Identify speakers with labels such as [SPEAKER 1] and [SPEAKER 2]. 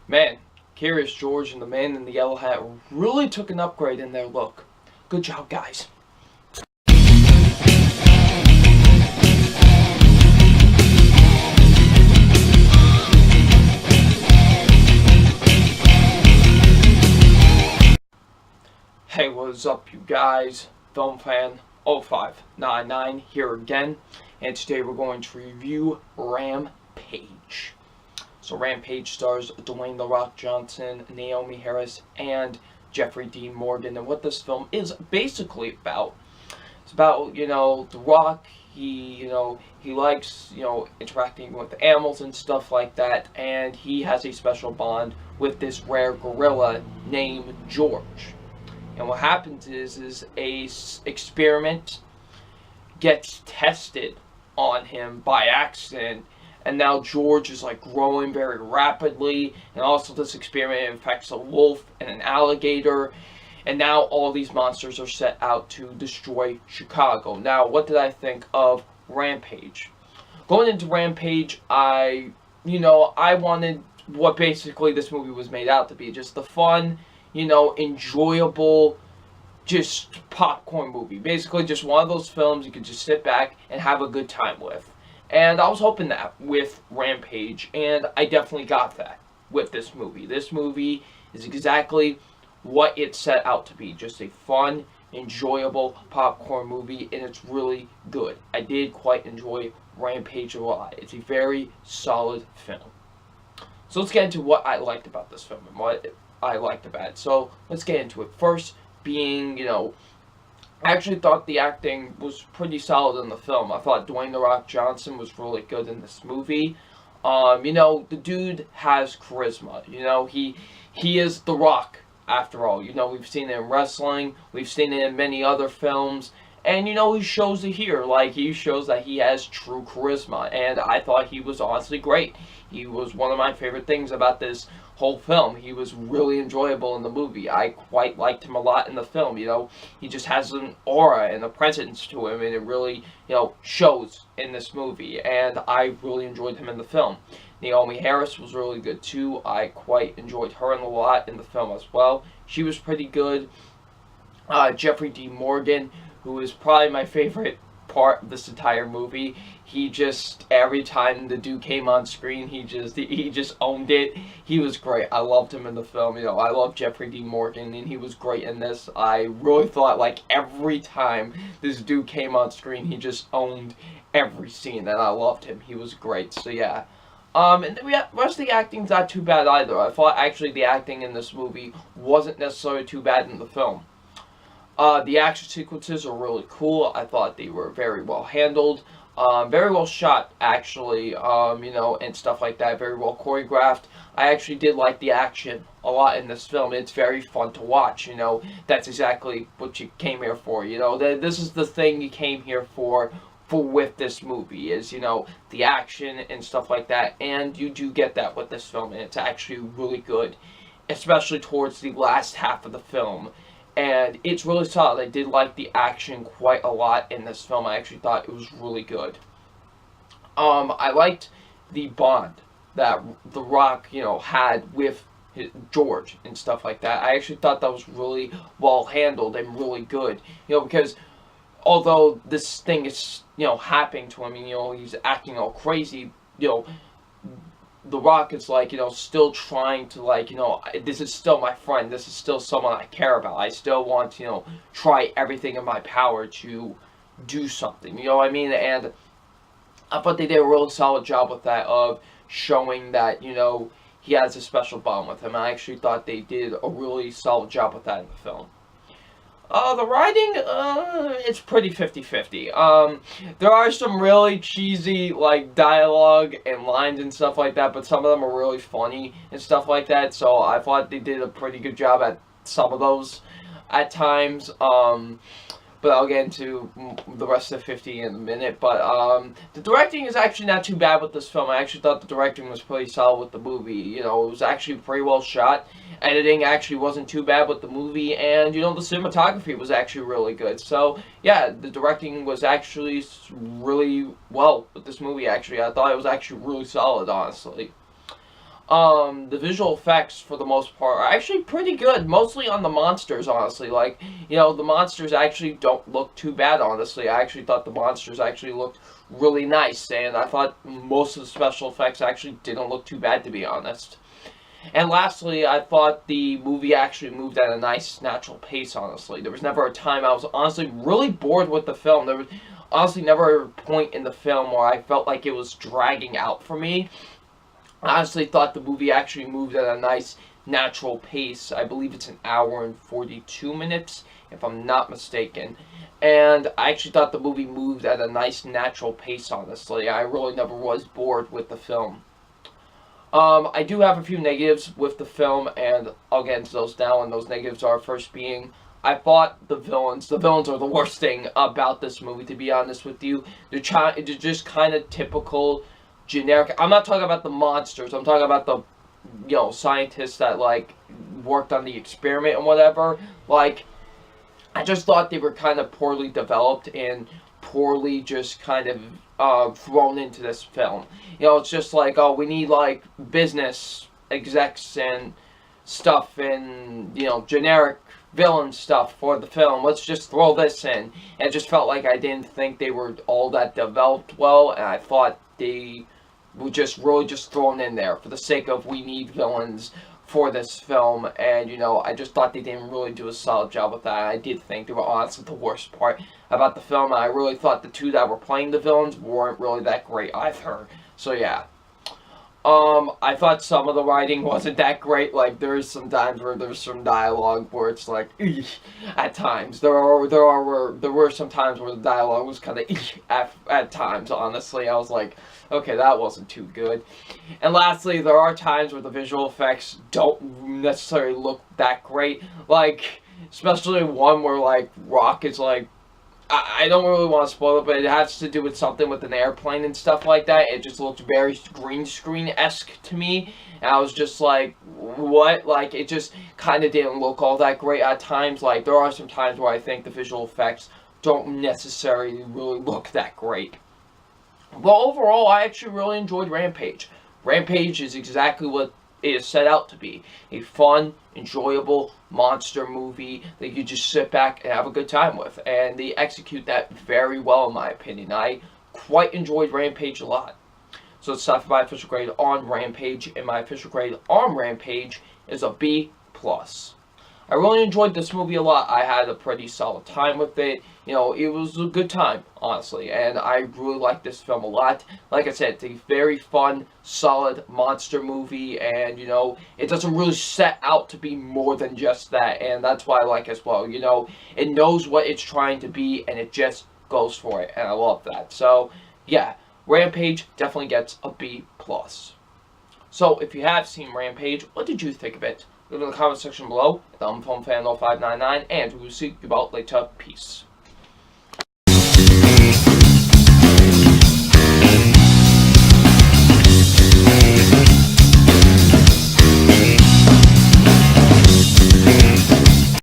[SPEAKER 1] Man, Curious George and the man in the yellow hat really took an upgrade in their look. Good job, guys. Hey, what's up, you guys? Film fan 0599 here again, and today we're going to review Rampage. So Rampage stars Dwayne "The Rock" Johnson, Naomi Harris, and Jeffrey Dean Morgan. And what this film is basically about, it's about, The Rock. He likes, interacting with animals and stuff like that, and he has a special bond with this rare gorilla named George. And what happens is a experiment gets tested on him by accident, and now George is like growing very rapidly, and also this experiment infects a wolf and an alligator, and now all these monsters are set out to destroy Chicago. Now, what did I think of Rampage? Going into Rampage, I wanted what basically this movie was made out to be, just the fun, enjoyable, just popcorn movie. Basically, just one of those films you could just sit back and have a good time with. And I was hoping that with Rampage, and I definitely got that with this movie. This movie is exactly what it set out to be. Just a fun, enjoyable popcorn movie, and it's really good. I did quite enjoy Rampage a lot. It's a very solid film. So let's get into what I liked about this film and what I liked about it. So let's get into it. First being, I actually thought the acting was pretty solid in the film. I thought Dwayne "The Rock" Johnson was really good in this movie. The dude has charisma. He is The Rock after all. We've seen it in wrestling, we've seen it in many other films, and he shows it here. Like, he shows that he has true charisma, and I thought he was honestly great. He was one of my favorite things about this whole film. He was really enjoyable in the movie. I quite liked him a lot in the film. He just has an aura and a presence to him, and it really, shows in this movie, and I really enjoyed him in the film. Naomi Harris was really good too. I quite enjoyed her a lot in the film as well. She was pretty good. Jeffrey Dean Morgan, who is probably my favorite part of this entire movie. He just, every time the dude came on screen, he just owned it. He was great. I loved him in the film. I love Jeffrey Dean Morgan, and he was great in this. I really thought, like, every time this dude came on screen, he just owned every scene, and I loved him. He was great. So yeah. And then rest of the acting's not too bad either. I thought actually the acting in this movie wasn't necessarily too bad in the film. The action sequences are really cool. I thought they were very well handled. Very well shot, actually, and stuff like that. Very well choreographed. I actually did like the action a lot in this film. It's very fun to watch, That's exactly what you came here for, This is the thing you came here for with this movie, is, the action and stuff like that. And you do get that with this film, and it's actually really good, especially towards the last half of the film. And it's really solid. I did like the action quite a lot in this film. I actually thought it was really good. I liked the bond that The Rock, had with George and stuff like that. I actually thought that was really well handled and really good. Because although this thing is, happening to him, he's acting all crazy, The Rock is like, still trying to, like, this is still my friend. This is still someone I care about. I still want to, try everything in my power to do something. You know what I mean? And I thought they did a really solid job with that, of showing that, he has a special bond with him. I actually thought they did a really solid job with that in the film. The writing, it's pretty 50-50. There are some really cheesy, like, dialogue and lines and stuff like that, but some of them are really funny and stuff like that, so I thought they did a pretty good job at some of those at times. But I'll get into the rest of the 50 in a minute. But the directing is actually not too bad with this film. I actually thought the directing was pretty solid with the movie. It was actually pretty well shot. Editing actually wasn't too bad with the movie, and the cinematography was actually really good. So yeah, the directing was actually really well with this movie. Actually, I thought it was actually really solid, honestly. The visual effects for the most part are actually pretty good, mostly on the monsters, honestly. Like, the monsters actually don't look too bad, honestly. I actually thought the monsters actually looked really nice, and I thought most of the special effects actually didn't look too bad, to be honest. And lastly, I thought the movie actually moved at a nice, natural pace, honestly. There was never a time I was honestly really bored with the film. There was honestly never a point in the film where I felt like it was dragging out for me. I honestly thought the movie actually moved at a nice, natural pace. I believe it's an hour and 42 minutes, if I'm not mistaken. And I actually thought the movie moved at a nice, natural pace, honestly. I really never was bored with the film. I do have a few negatives with the film, and I'll get into those now. And those negatives are, first being, I thought the villains. The villains are the worst thing about this movie, to be honest with you. They're just kind of typical, generic. I'm not talking about the monsters. I'm talking about the, scientists that like worked on the experiment and whatever. Like, I just thought they were kind of poorly developed and poorly just kind of thrown into this film. It's just like, oh, we need like business execs and stuff and, generic villain stuff for the film. Let's just throw this in. And it just felt like I didn't think they were all that developed well, and I thought they were just really just thrown in there for the sake of we need villains for this film, and I just thought they didn't really do a solid job with that. I did think they were honestly the worst part about the film, and I really thought the two that were playing the villains weren't really that great either. So yeah. I thought some of the writing wasn't that great. Like, there's some times where there's some dialogue where it's like, at times. There were some times where the dialogue was kind of at times, honestly. I was like, okay, that wasn't too good. And lastly, there are times where the visual effects don't necessarily look that great. Like, especially one where, like, Rock is like, I don't really want to spoil it, but it has to do with something with an airplane and stuff like that. It just looked very green screen-esque to me. And I was just like, what? Like, it just kind of didn't look all that great at times. Like, there are some times where I think the visual effects don't necessarily really look that great. But overall, I actually really enjoyed Rampage. Rampage is exactly what it is set out to be. A fun, enjoyable monster movie that you just sit back and have a good time with. And they execute that very well, in my opinion. I quite enjoyed Rampage a lot. So it's time for my official grade on Rampage, and my official grade on Rampage is a B+. I really enjoyed this movie a lot. I had a pretty solid time with it. It was a good time, honestly, and I really liked this film a lot. Like I said, it's a very fun, solid monster movie, and, it doesn't really set out to be more than just that, and that's why I like it as well. It knows what it's trying to be, and it just goes for it, and I love that. So, yeah, Rampage definitely gets a B+. So, if you have seen Rampage, what did you think of it? Leave it in the comment section below. I'm FilmFan0599, and we will see you about later. Peace.